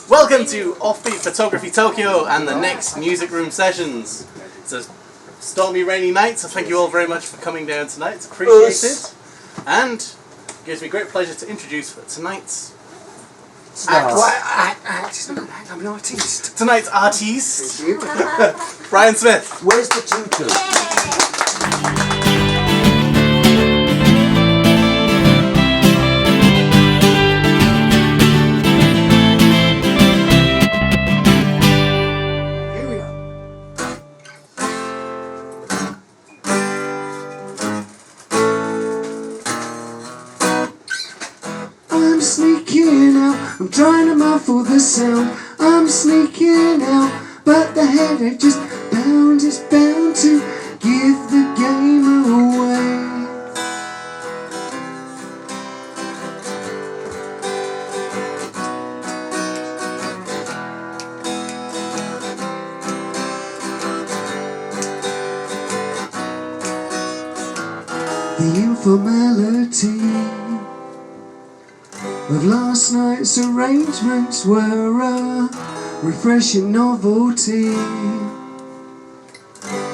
Welcome to Offbeat Photography Tokyo and the next music room sessions. It's a stormy, rainy night, so thank you all very much for coming down tonight. It's appreciated. And it gives me great pleasure to introduce tonight's act. I'm an artist. Tonight's artiste, Brian Smith. Where's the tutu? I'm sneaking out, I'm trying to muffle the sound. I'm sneaking out, but the headache just bound is bound to give the game away. The informality of last night's arrangements were a refreshing novelty.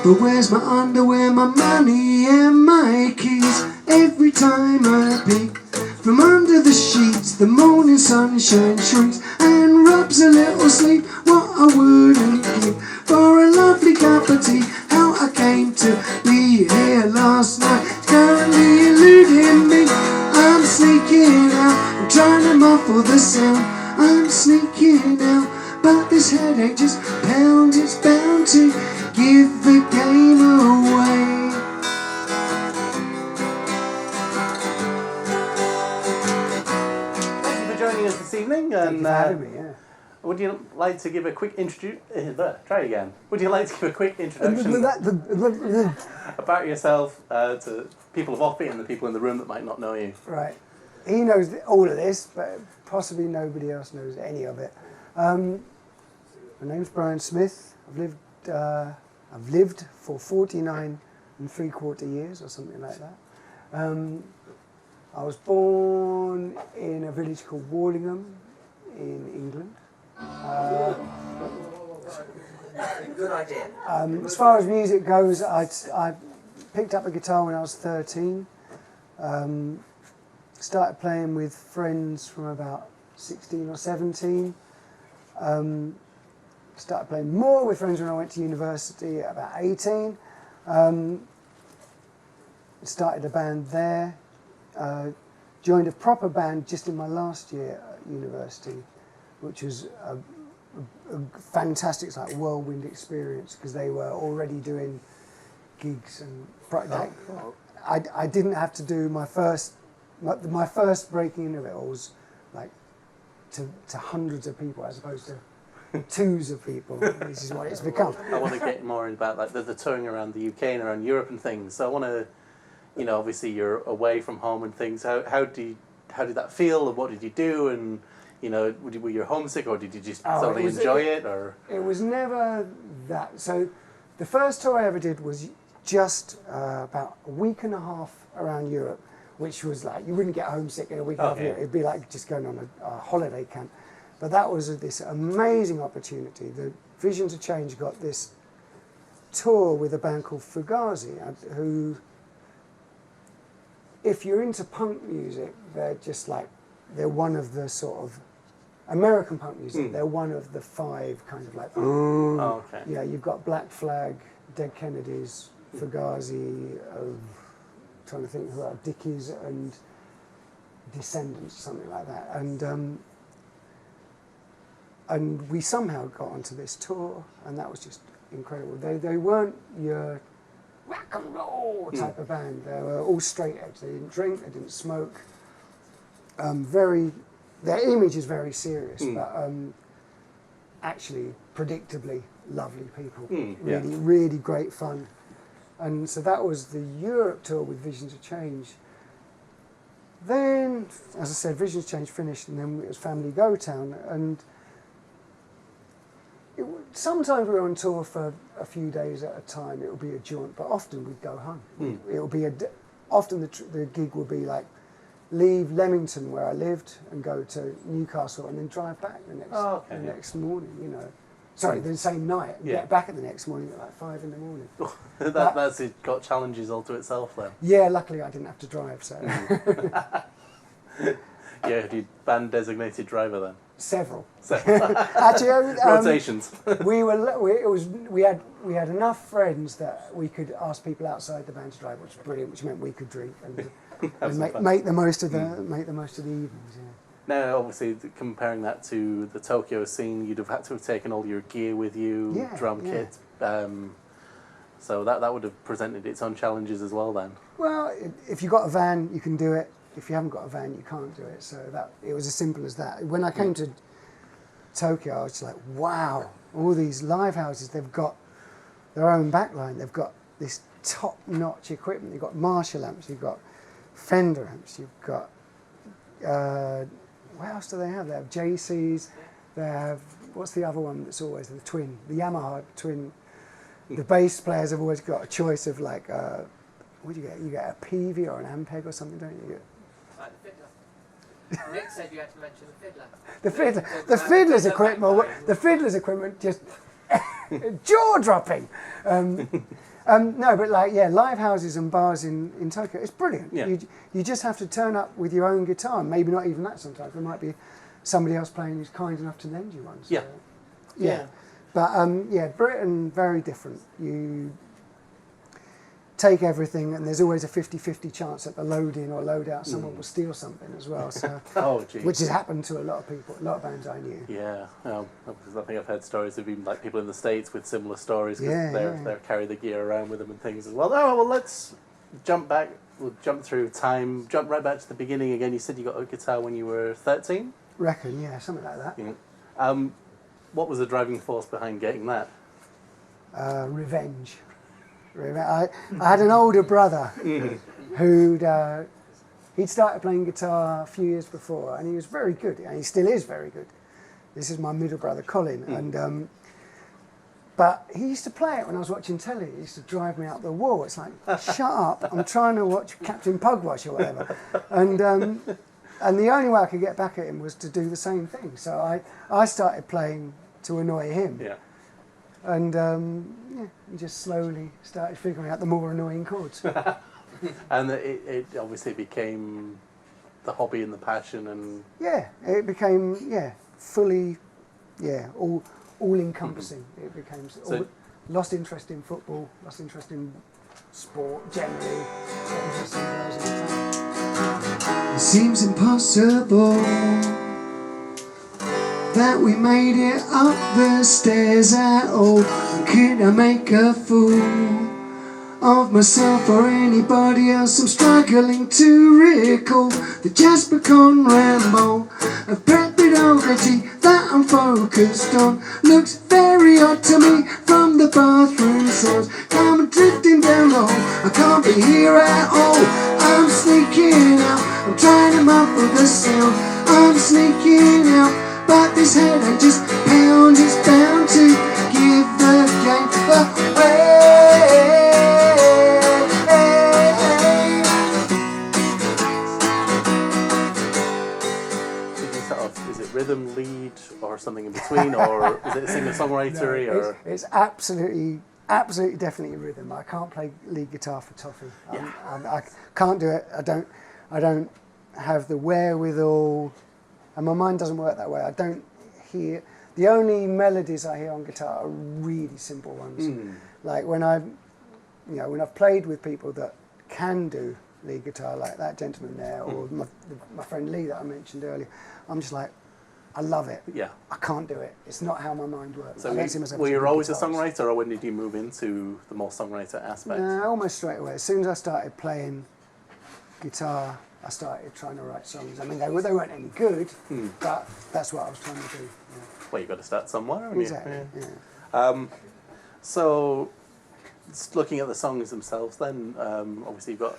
But where's my underwear, my money and my keys? Every time I peek from under the sheets, the morning sunshine shrinks and rubs a little sleep. What I wouldn't give for a lovely cup of tea. How I came to be here last night is currently eluding me. I'm sneaking out, I'm trying to muffle the sound. I'm sneaking out, but this headache just pounds. It's bound to give the game away. Thank you for joining us this evening. Thank you for having me, yeah. Would you like to give a quick Try again. Would you like to give a quick introduction about yourself to people of Offbeat and the people in the room that might not know you? Right. He knows all of this, but possibly nobody else knows any of it. My name's Brian Smith. I've lived for 49 3/4 years or something like that. I was born in a village called Warlingham in England. Good idea. As far as music goes, I picked up a guitar when I was 13. Started playing with friends from about 16 or 17. Started playing more with friends when I went to university at about 18. Started a band there. Joined a proper band just in my last year at university, which was a fantastic whirlwind experience because they were already doing gigs and I didn't have to do my first breaking of it all was like to hundreds of people as opposed to twos of people. This is what it's become. I want to get more about like the touring around the UK and around Europe and things. So I want to, obviously you're away from home and things. How did that feel and what did you do and were you homesick or did you just totally enjoy it? Or it was never that. So the first tour I ever did was just about a week and a half around Europe, which was like you wouldn't get homesick in a week and a half. It'd be like just going on a holiday camp. But that was this amazing opportunity. The Visions of Change got this tour with a band called Fugazi, who, if you're into punk music, they're one of the sort of American punk music. They're one of the five kind of like. Yeah, you've got Black Flag, Dead Kennedys, Fugazi. Trying to think who are Dickies and Descendants, something like that. And we somehow got onto this tour, and that was just incredible. They weren't your rock and roll type of band. They were all straight edge. They didn't drink, they didn't smoke. Their image is very serious, but actually predictably lovely people. Really great fun. And so that was the Europe tour with Visions of Change. Then, as I said, Visions of Change finished, and then it was Family Go Town. And sometimes we were on tour for a few days at a time. It would be a jaunt, but often we'd go home. It would be often the gig would be like leave Leamington where I lived and go to Newcastle and then drive back the next morning. You know, sorry, the same night. And get back at the next morning at like 5 in the morning. That's got challenges all to itself then. Yeah, luckily I didn't have to drive. So yeah, you band designated driver then. Several. Actually, rotations. we had enough friends that we could ask people outside the band to drive, which was brilliant. Which meant we could drink and make the most of the evenings. Yeah. Now, obviously, comparing that to the Tokyo scene, you'd have had to have taken all your gear with you, drum kit. So that would have presented its own challenges as well then. Well, if you've got a van, you can do it. If you haven't got a van, you can't do it. So it was as simple as that. When I came to Tokyo, I was just like, wow, all these live houses, they've got their own backline. They've got this top-notch equipment. You've got Marshall amps, you've got Fender amps, you've got, what else do they have? They have JCs, they have, what's the other one that's always the twin, the Yamaha twin. The bass players have always got a choice of like, what do you get? You get a PV or an Ampeg or something, don't you? Like the fiddler. Nick said you had to mention the fiddler. The fiddler's equipment just jaw dropping. No, but live houses and bars in Tokyo, it's brilliant. Yeah. You just have to turn up with your own guitar. Maybe not even that. Sometimes there might be somebody else playing who's kind enough to lend you one. So, yeah. But Britain, very different. You take everything, and there's always a 50-50 chance at the load-in or load-out someone will steal something as well. So, which has happened to a lot of people, a lot of bands I knew. Yeah, because I think I've heard stories of even like people in the States with similar stories because they carry the gear around with them and things as well. Oh, well, let's jump back. We'll jump through time, jump right back to the beginning again. You said you got a guitar when you were 13? Reckon, yeah, something like that. Yeah. What was the driving force behind getting that? Revenge. I had an older brother he'd started playing guitar a few years before, and he was very good, and he still is very good. This is my middle brother, Colin, and but he used to play it when I was watching telly. He used to drive me up the wall. It's like, shut up, I'm trying to watch Captain Pugwash or whatever. And the only way I could get back at him was to do the same thing. So I started playing to annoy him. Yeah. And he just slowly started figuring out the more annoying chords. And it obviously became the hobby and the passion and... Yeah, it became, fully, all encompassing. It became lost interest in football, lost interest in sport generally, interest in girls and stuff. It seems impossible that we made it up the stairs at all. Could I make a fool of myself or anybody else? I'm struggling to recall the Jasper Conrad Rambo of pedagogy that I'm focused on. Looks very odd to me from the bathroom sounds. I'm drifting down the hall, I can't be here at all. I'm sneaking out, I'm trying to muffle the sound. I'm sneaking out, but this headache just pounds, it's bound to give the game away. Is it rhythm, lead, or something in between, or is it a singer-songwriter? No, it's absolutely, definitely rhythm. I can't play lead guitar for Toffee. I can't do it. I don't have the wherewithal. And my mind doesn't work that way. I don't hear... The only melodies I hear on guitar are really simple ones. Like when I've played with people that can do lead guitar, like that gentleman there, or my friend Lee that I mentioned earlier, I'm just like, I love it. Yeah. I can't do it. It's not how my mind works. So were you always a songwriter, or when did you move into the more songwriter aspect? No, almost straight away. As soon as I started playing guitar, I started trying to write songs. I mean, they weren't any good, but that's what I was trying to do. Yeah. Well, you've got to start somewhere, haven't exactly, you? Yeah. So, just looking at the songs themselves then, obviously you've got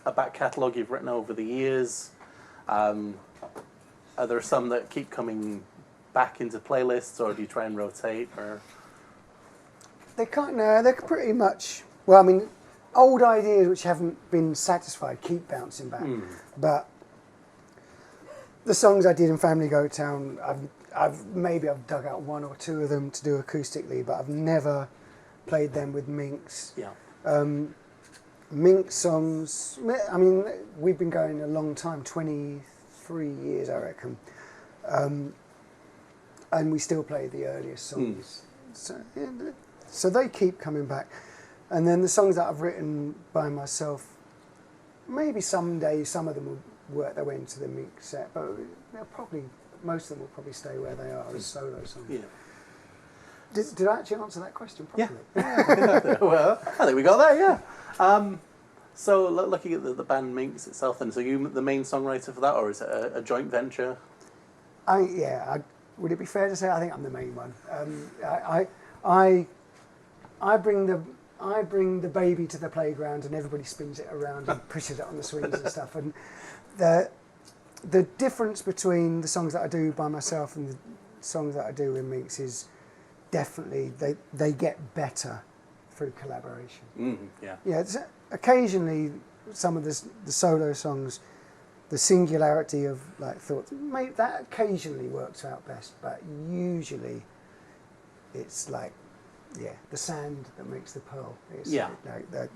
a back catalogue you've written over the years. Are there some that keep coming back into playlists, or do you try and rotate? Or They're pretty much... Well, I mean... Old ideas which haven't been satisfied keep bouncing back, but the songs I did in Family Go Town, I've dug out one or two of them to do acoustically, but I've never played them with Minx. Yeah. Minx songs, I mean, we've been going a long time, 23 years, I reckon. And we still play the earliest songs. So they keep coming back. And then the songs that I've written by myself, maybe someday some of them will work their way into the Minx set, but most of them will probably stay where they are as solo songs. Yeah. Did I actually answer that question properly? Yeah. Well, I think we got there, yeah. So looking at the band Minx itself then, so you the main songwriter for that, or is it a joint venture? Would it be fair to say I think I'm the main one? I bring the baby to the playground and everybody spins it around and pushes it on the swings and stuff. And the difference between the songs that I do by myself and the songs that I do with Minx is definitely they get better through collaboration. Yeah. Yeah. Occasionally, some of the solo songs, the singularity of like thoughts, that occasionally works out best, but usually it's like, the sand that makes the pearl. It's like that.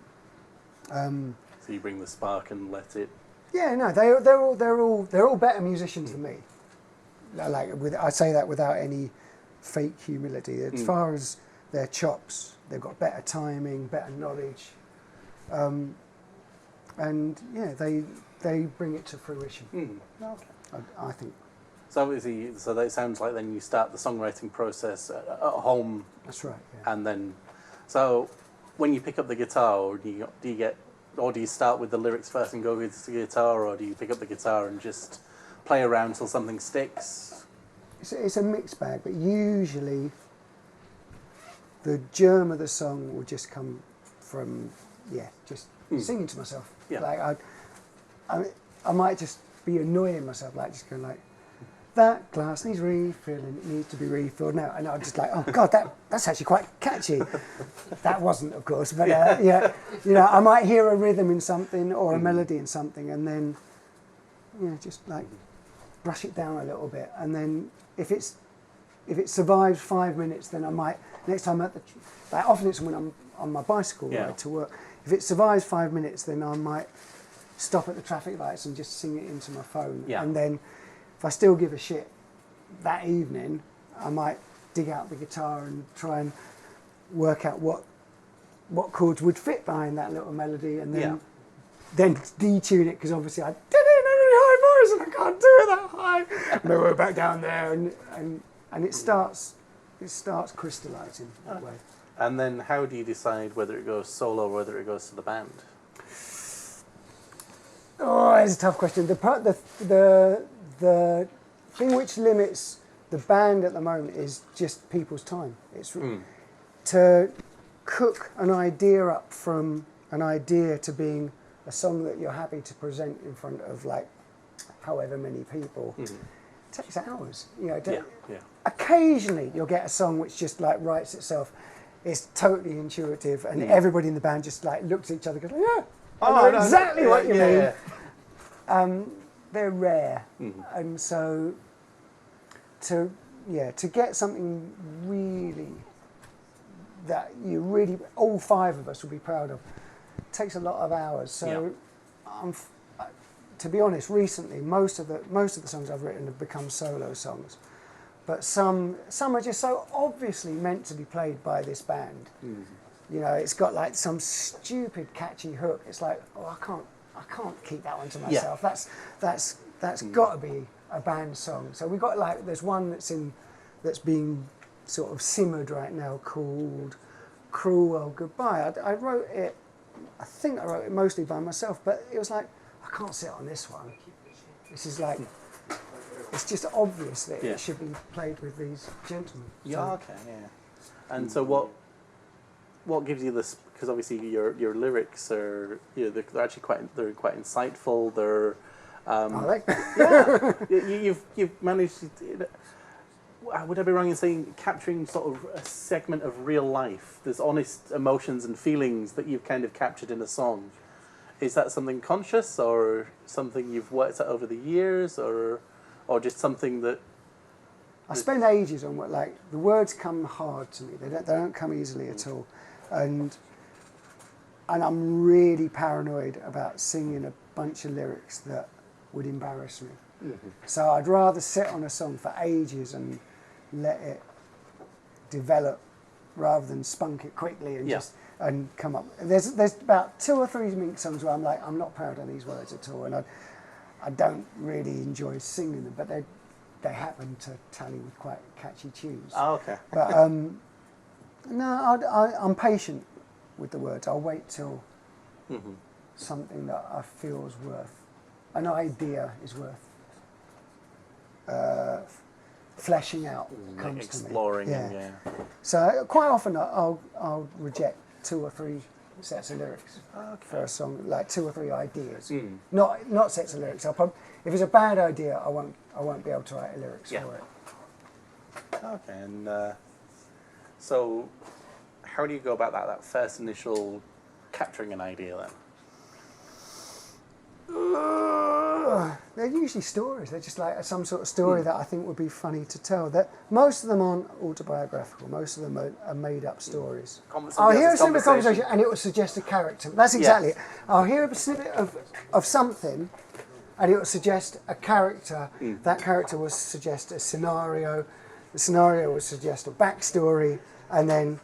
So you bring the spark and let it. Yeah, no, they're all better musicians than me. I say that without any fake humility. As far as their chops, they've got better timing, better knowledge, and they bring it to fruition. Okay. I think. So obviously, that sounds like then you start the songwriting process at home. That's right. Yeah. And then, so when you pick up the guitar, or do you start with the lyrics first and go with the guitar, or do you pick up the guitar and just play around till something sticks? It's a mixed bag, but usually the germ of the song will just come from just singing to myself. Yeah. Like I might just be annoying myself, like just going like, that glass needs refilling, it needs to be refilled now, and I'm just like, oh god, that's actually quite catchy. That wasn't, of course, but I might hear a rhythm in something or a melody in something, and then just like brush it down a little bit, and then if it survives 5 minutes, then I might next time often it's when I'm on my bicycle ride to work. If it survives 5 minutes, then I might stop at the traffic lights and just sing it into my phone, and then. If I still give a shit that evening, I might dig out the guitar and try and work out what chords would fit behind that little melody, and then detune it, because obviously I did it in a really high voice and I can't do it that high. And then we're back down there, and it starts crystallising that way. And then how do you decide whether it goes solo or whether it goes to the band? Oh, it's a tough question. The thing which limits the band at the moment is just people's time. It's to cook an idea up from an idea to being a song that you're happy to present in front of like however many people. It takes hours. Occasionally you'll get a song which just like writes itself. It's totally intuitive, and everybody in the band just like looks at each other and goes, I know exactly what you mean. They're rare, and so to get something really that all five of us will be proud of takes a lot of hours. So to be honest, recently most of the songs I've written have become solo songs, but some are just so obviously meant to be played by this band. It's got like some stupid catchy hook. It's like, I can't keep that one to myself. That's got to be a band song. So we got there's one that's being sort of simmered right now called "Cruel Old Goodbye." I wrote it. I think I wrote it mostly by myself, but it was like I can't sit on this one. This is like it's just obvious that it should be played with these gentlemen. And so what gives you this? Because obviously your lyrics are they're actually quite insightful. They're you've managed to, would I be wrong in saying capturing sort of a segment of real life? There's honest emotions and feelings that you've kind of captured in a song. Is that something conscious or something you've worked at over the years, or or just something that? I spend ages on what, like, the words come hard to me. They don't come easily at all, and I'm really paranoid about singing a bunch of lyrics that would embarrass me. Mm-hmm. So I'd rather sit on a song for ages and let it develop rather than spunk it quickly and just and come up. There's about 2 or 3 Mink songs where I'm like, I'm not proud of these words at all, and I don't really enjoy singing them, but they happen to tally with quite catchy tunes. Oh, okay. But no, I'm patient with the words. I'll wait till something that I feel is worth, an idea is worth fleshing out comes exploring, to me. Yeah. So quite often I'll reject 2 or 3 sets of lyrics for a song, like 2 or 3 ideas. Not sets of lyrics. If it's a bad idea, I won't be able to write lyrics for it. Okay, and so how do you go about that first initial capturing an idea then? They're usually stories. They're just like some sort of story that I think would be funny to tell. That most of them aren't autobiographical. Most of them are made up stories. I'll hear a snippet of conversation and it will suggest a character. That's exactly it. I'll hear a snippet of something and it will suggest a character. That character will suggest a scenario. The scenario will suggest a backstory, and then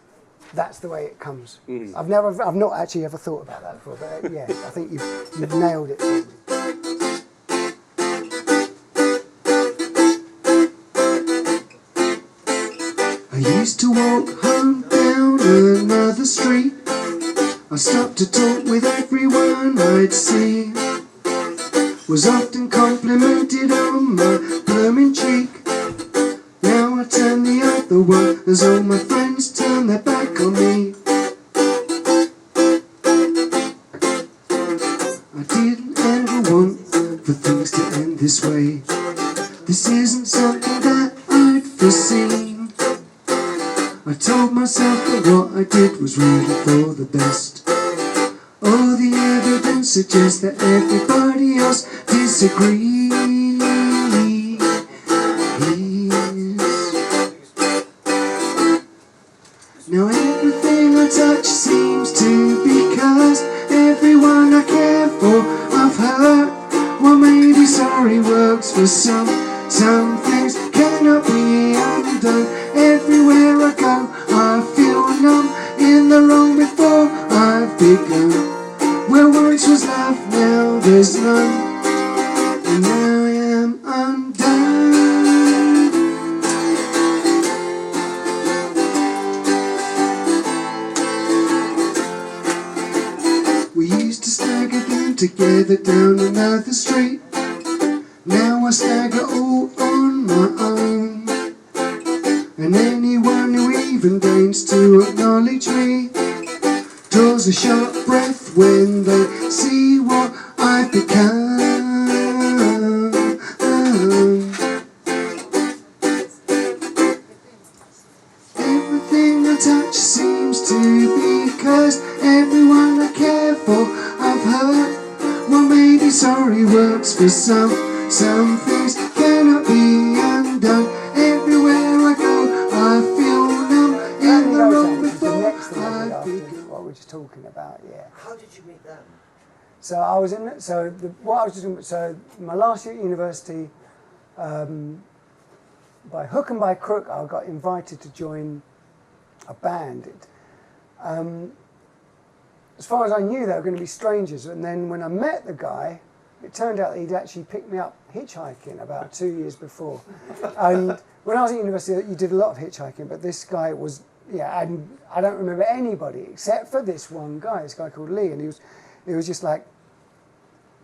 that's the way it comes. I've not actually ever thought about that before, but yeah, I think you've nailed it for me. I used to walk home down another street. I stopped to talk with everyone I'd see. Was often complimented on my blooming cheek. Now I turn the other way as all my friends turn their back on me. I didn't ever want for things to end this way. This isn't something that I'd foreseen. I told myself that what I did was really for the best. All the evidence suggests that everybody else disagrees. Now everything I touch seems to be cursed. Everyone I care for I've hurt. Well, maybe sorry works for some. Some things cannot be undone. Everywhere I go I feel numb. In the wrong before I've begun. Where once was love, now there's none. And now I am undone. We used to stagger down together down another street. Now I stagger all on my own. And anyone who even deigns to acknowledge me draws a sharp breath when they see what I've become. Everything I touch seems to be cursed. Everyone I care for I've hurt. Well, maybe sorry works for some. Some things cannot be undone. Everywhere I go I feel numb. In the wrong before I've begun. What we're just talking about, yeah. How did you meet them? So I was in. So my last year at university, by hook and by crook, I got invited to join a band. As far as I knew, they were going to be strangers. And then when I met the guy, it turned out that he'd actually picked me up hitchhiking about 2 years before. And when I was at university, you did a lot of hitchhiking, but this guy was, and I don't remember anybody except for this one guy, this guy called Lee, and it was just like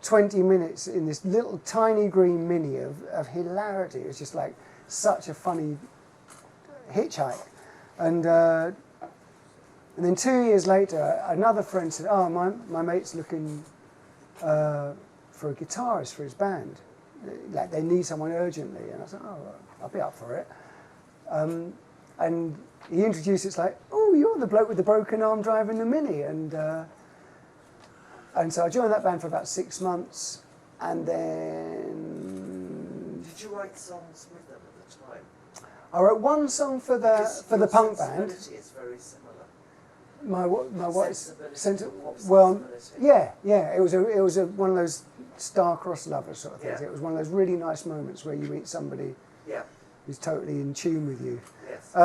20 minutes in this little tiny green Mini of hilarity. It was just like such a funny hitchhike. And then 2 years later, another friend said, "Oh, my mate's looking for a guitarist for his band. Like they need someone urgently." And I said, "Oh, I'll be up for it." And he introduced it's like, "Oh, you're the bloke with the broken arm driving the Mini." And so I joined that band for about 6 months, and then Did you write songs with them at the time? I wrote one song for the punk band. It's very similar. My what is Sensibility. well, yeah. It was one of those star-crossed lovers sort of things. Yeah. It was one of those really nice moments where you meet somebody Yeah. who's totally in tune with you. Yes.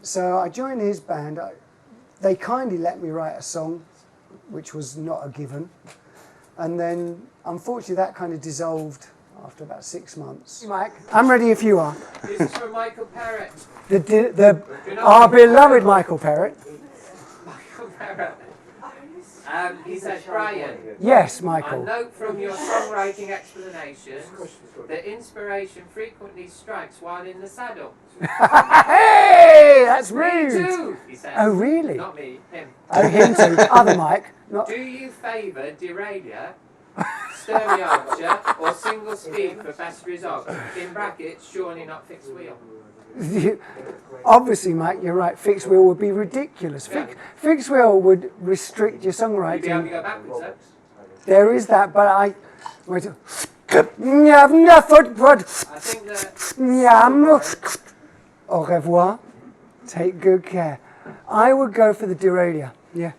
So I joined his band. They kindly let me write a song, which was not a given. And then, unfortunately, that kind of dissolved after about 6 months. Mike, I'm ready if you are. This is from Michael Parrott. Our beloved Michael Parrott. Michael Parrott. He says, Brian, Yes, I Michael. note from your songwriting explanations that inspiration frequently strikes while in the saddle. Hey, that's Me rude. too, he says. Oh, really? Not me, him. Oh, him too. Other Mike. Not. Do you favour derailleur, Sturmy Archer, or single speed for best result? In brackets, surely not fixed wheel. Obviously, Mike, you're right. Fixed wheel would be ridiculous. Fixed wheel would restrict your You'd be able to songwriting. go backwards, though. There is that, but I. Wait. I think that Au revoir. Take good care. I would go for the derailleur. Yeah.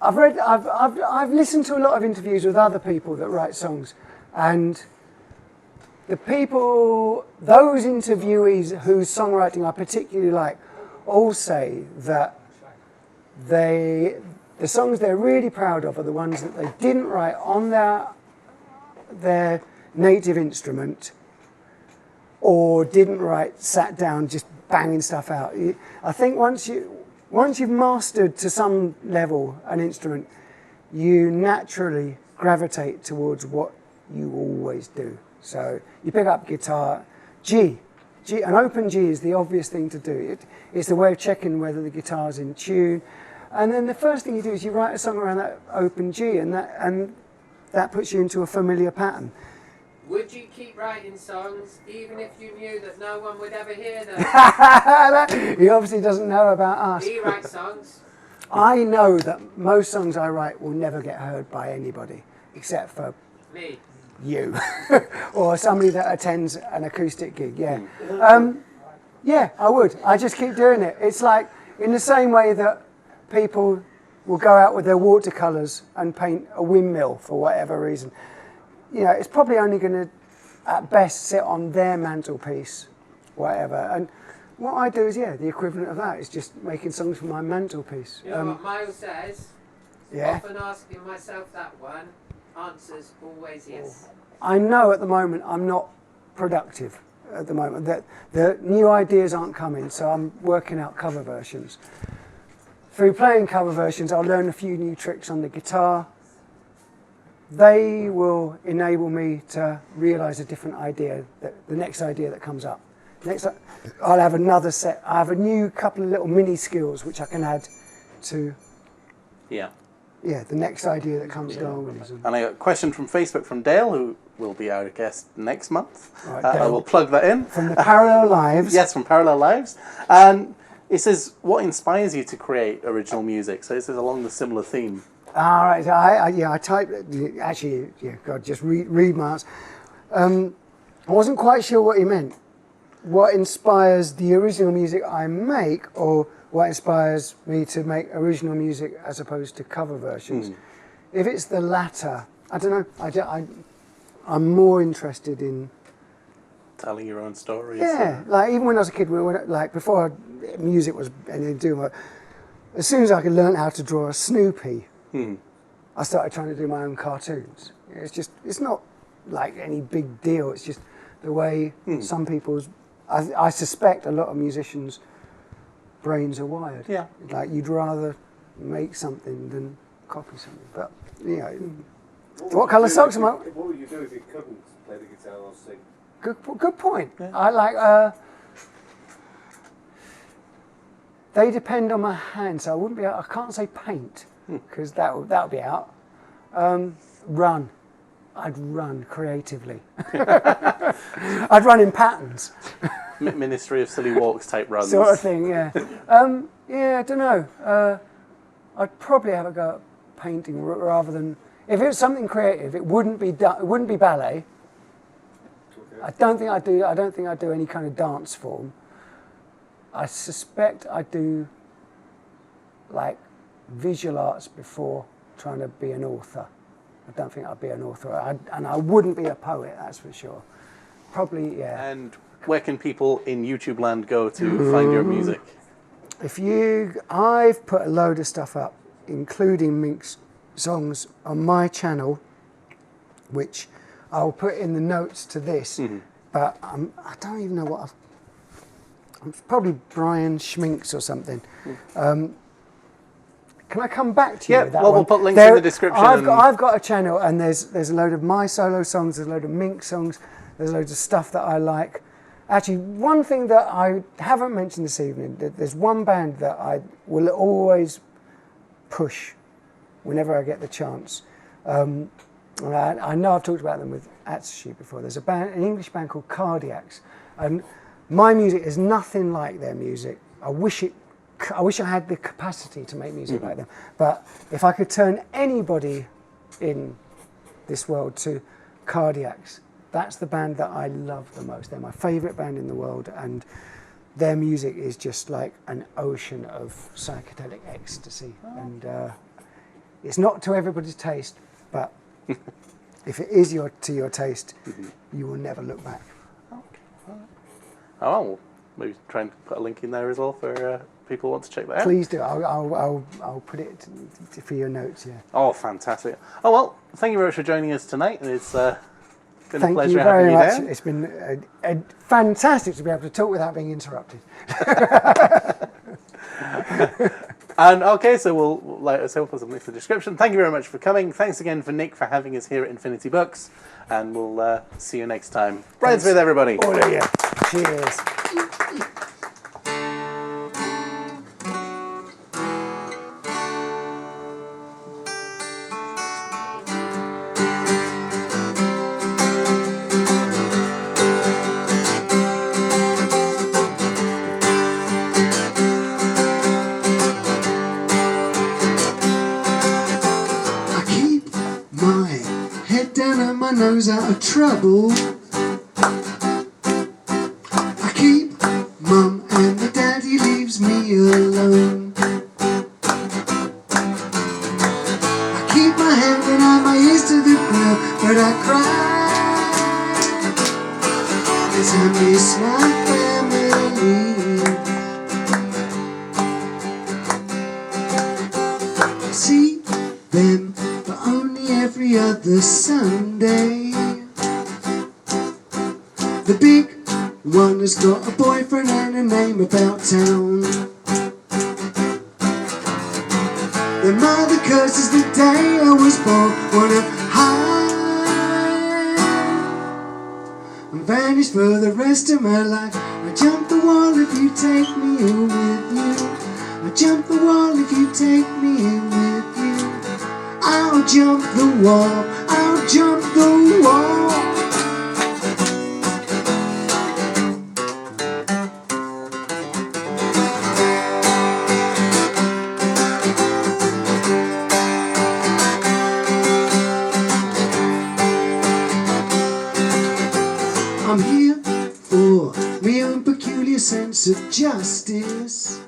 I've listened to a lot of interviews with other people that write songs, and the people, those interviewees whose songwriting I particularly like, all say that the songs they're really proud of are the ones that they didn't write on their native instrument, or didn't write, sat down just banging stuff out. I think once you've mastered to some level an instrument, you naturally gravitate towards what you always do. So you pick up guitar, G, an open G is the obvious thing to do. It's the way of checking whether the guitar's in tune. And then the first thing you do is you write a song around that open G, and that puts you into a familiar pattern. would you keep writing songs even if you knew that no one would ever hear them? He obviously doesn't know about us. Do you write songs? I know that most songs I write will never get heard by anybody, except for Me. you, or somebody that attends an acoustic gig. Yeah, yeah, I would. I just keep doing it. It's like in the same way that people will go out with their watercolours and paint a windmill for whatever reason. You know, it's probably only going to, at best, sit on their mantelpiece, whatever. And what I do is, yeah, the equivalent of that is just making songs for my mantelpiece. You know what Miles says? Yeah. Often asking myself that one, answers always yes. I know at the moment I'm not productive at the moment, that the new ideas aren't coming, so I'm working out cover versions. Through playing cover versions, I'll learn a few new tricks on the guitar. They will enable me to realise a different idea, the next idea that comes up. Next, I'll have another set. I have a new couple of little mini skills which I can add to the next idea that comes along with it. And I got a question from Facebook from Dale, who will be our guest next month. Right, I Dale. will plug that in. From the Parallel Lives. Yes, from Parallel Lives. And it says, what inspires you to create original music? So this is along the similar theme. All right, I typed it. Actually, yeah, God, just read my answer. I wasn't quite sure what he meant. What inspires the original music I make, or what inspires me to make original music as opposed to cover versions? If it's the latter, I don't know. I'm more interested in Telling your own stories. yeah, like even when I was a kid, like before music was anything to do with it, as soon as I could learn how to draw a Snoopy, I started trying to do my own cartoons. It's not like any big deal. It's just the way some people's, I suspect a lot of musicians' brains are wired. Yeah. Like you'd rather make something than copy something. But, you know, what colour socks am I? What would you do if you couldn't play the guitar or sing? Good point. Yeah. I like, they depend on my hands, so I wouldn't be able, I can't say paint, because that would be out. Run. I'd run creatively. I'd run in patterns. Ministry of Silly Walks type runs. Sort of thing, yeah. Yeah, I don't know. I'd probably have a go at painting rather than, if it was something creative, it wouldn't be ballet. Okay. I don't think I do. I don't think I do any kind of dance form. I suspect I do like visual arts before trying to be an author. I don't think I'd be an author, and I wouldn't be a poet. That's for sure. Probably, yeah. And where can people in YouTube land go to find your music? I've put a load of stuff up, including Mink's songs on my channel, which I'll put in the notes to this. But I don't even know what it's probably Brian Schminks or something. Can I come back to you with that well, one? we'll put links in the description. I've got a channel, and there's a load of my solo songs, there's a load of Mink songs, there's loads of stuff that I like. Actually, one thing that I haven't mentioned this evening, there's one band that I will always push whenever I get the chance. I know I've talked about them with Atsushi before. There's an English band called Cardiacs, and my music is nothing like their music. I wish I had the capacity to make music like them. But if I could turn anybody in this world to Cardiacs, that's the band that I love the most. They're my favourite band in the world, and their music is just like an ocean of psychedelic ecstasy. And it's not to everybody's taste, but if it is to your taste, you will never look back. Oh, well, maybe try and put a link in there as well for people who want to check that out. Please do. I'll put it for your notes. Yeah. Oh, fantastic. Oh, well, thank you very much for joining us tonight. It's been a Thank pleasure you having very you much. down. It's been fantastic to be able to talk without being interrupted. And okay, so like I said, we'll put some links in the description. Thank you very much for coming. Thanks again for Nick for having us here at Infinity Books, and we'll see you next time. Brian Smith, everybody. All of you. Cheers. I keep my head down and my nose out of trouble. I keep mum and my daddy leaves me alone. I keep my hand and my ears to the ground, but I cry as I miss my family. I see them, but only every other Sunday. The big one has got a boyfriend and a name about town. The mother curses the day I was born, wanna hide and vanish for the rest of my life. I jump the wall if you take me in with you. I jump the wall if you take me in with you. I'll jump the wall, I'll jump the wall. I'm here for my own peculiar sense of justice.